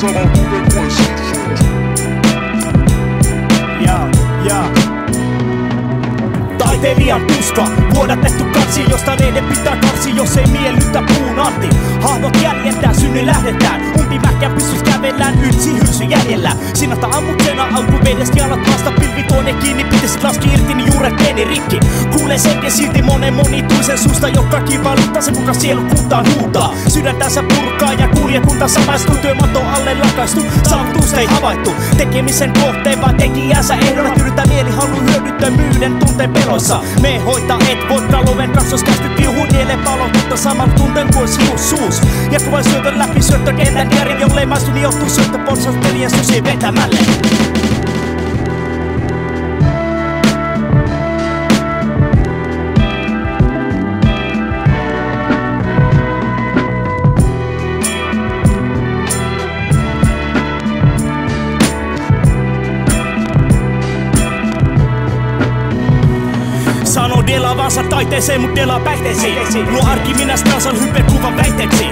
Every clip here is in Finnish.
saman kuten kuin suus. Taiteilijan tuska, vuodatettu kansi, josta neiden pitää karsi, jos ei miellytä puun anti. Hahmot jäljentää, synny lähdetään, umpimähkään pystys kävellään, ylsi hyrsy jäljellä. Sinata ammuksena alkuvedeski alat vasta, pilvi tuonne kiinni, pitäisit laski irti, niin juuret pieni rikki. Kuulee senkin silti monen monituisen suusta, joka kivailuttaa se muka sielu kuntaan huutaa. Sydäntänsä purkaa ja kuljekunta samaistuu, työmaton alle lakaistu, saavutusta ei havaittu. Tekemisen kohteen vaan tekijänsä ehdolla, tyydytä mielihalu hyödyttömyyden tunteen peloissa. Me hoita et voi kaloven katsos kästy viuhun nielee palautetta saman tunteen kuin suus. Jatkuvan syötön läpi syöttön kentän järin, jollei maistu niin johtuu syöttö porsas pelien susi vetämälle. Sano delaavansa taiteeseen, mut delaa päihteisiin. Luo arki minä strasan hyperkuvan väitteeksi.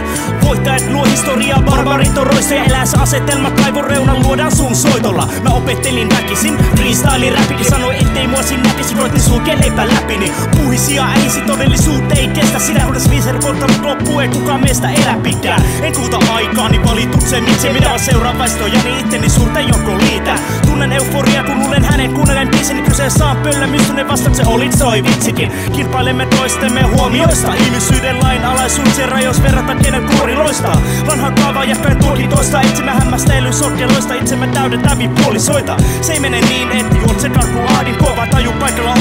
Voittajat luo historiaa, barbarit on roistoja. Elässä asetelma kaivon reunan luodaan sun soitolla. Mä opettelin väkisin, freestylin räpikin. Sanoi ettei mua sin näkisi, koitin sulkee leipä läpini. Puhisia äisi, todellisuutta ei kestä. Sinä huudas viiseri polttanut loppuun, ei kukaan meistä elä pitkään. En kuluta aikaani valituksen miksi. Minä vaan seuraan väistöjäni itteni suurten joko liitä. Tunnen euforia kun luulen hänen kuunnellen biisini. Kyseen saan pöllämystynen vastauksen olit soi vitsikin. Kilpailemme toistemme huomioista. Ihmisyyden lainalaisuuksien rajoissa verrata kenen kuori loistaa. Vanha kaava jatkaen tuokin toista. Etsimme hämmästeilyn sokkeloista. Itsemme täydetään vipuolisoita. Se ei mene niin, että juot se karku ahdin kova. Taju paikalla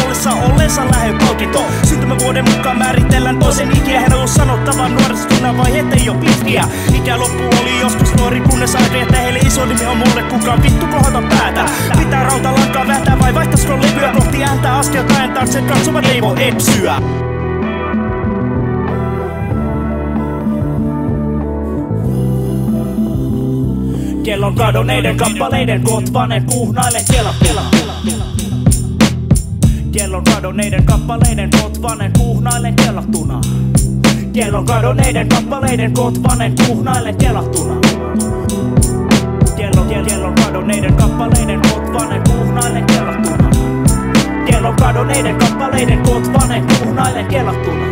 ollessa lähen palkinto. Syntymävuoden mukaan määritellään toisen ikiä. Hän on ollut sanottava nuoristunnan vaiheet ei oo pitkiä. Ikäloppu oli joskus nuori kunnes aika jätä heille iso nimi on mulle kukaan vittu kohota päätä. Pitää rautalankaa vähtää vai vaihtaisiko levyä kohti ääntä askeltaen taakse katsovat ei voi epsyä. Kellon kadonneiden kappaleiden kotvanen puhnailen kela. Kellon kadonneiden kappaleiden kotvanen puhnailen kelattuna. Kellon kadonneiden kappaleiden kotvanen puhnailen kelattuna. Kellon kadonneiden kappaleiden kotvanen puhnailen kelattuna. Kellon kadonneiden kappaleiden kotvanen puhnailen kelattuna.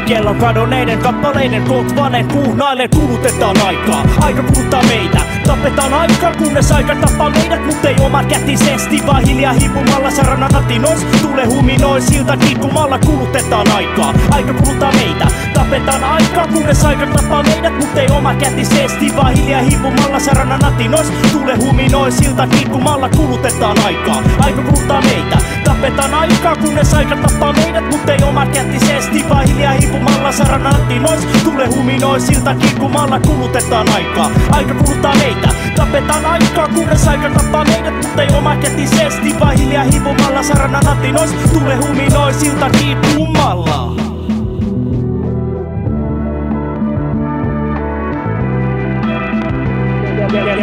Kellon kadonneiden kappaleiden kotvanen puhnailen kulutetaan aikaa. Aika kuluttaa meitä. Tapetaan aikaa kunnes aika tappaa meidät, mut ei omakätisesti vaan hiljaa hiipumalla sarana natinois. Tule huminoi siltä kiikkumalla kulutetaan aikaa. Aika kuluttaa meitä. Tapetaan aikaa kunnes aika tappaa meidät, mut ei omakätisesti vaan hiljaa hiipumalla sarana natinois. Tule huminoi siltä kiikkumalla kulutetaan aikaa. Aika kuluttaa meitä. Tapetaan aikaa kunnes aika tappaa meidät, mut ei omakätisesti vaan hiljaa hiipumalla sarana natinois. Tule huminoi siltä kiikkumalla kulutetaan aikaa. Aika kuluttaa meitä. Tapetaan aikaa kunnes aika tappaa meidät, mutta ei omakätisesti vaan hiljaa hiipumalla sarana natinois. Tule huminoi siltä kiikkumalla.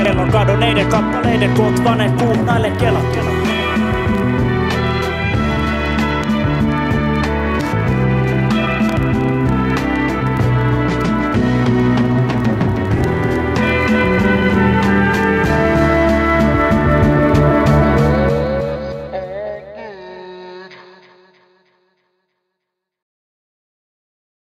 Kellon kadonneiden kappaleiden kotvanen puhnailen kela.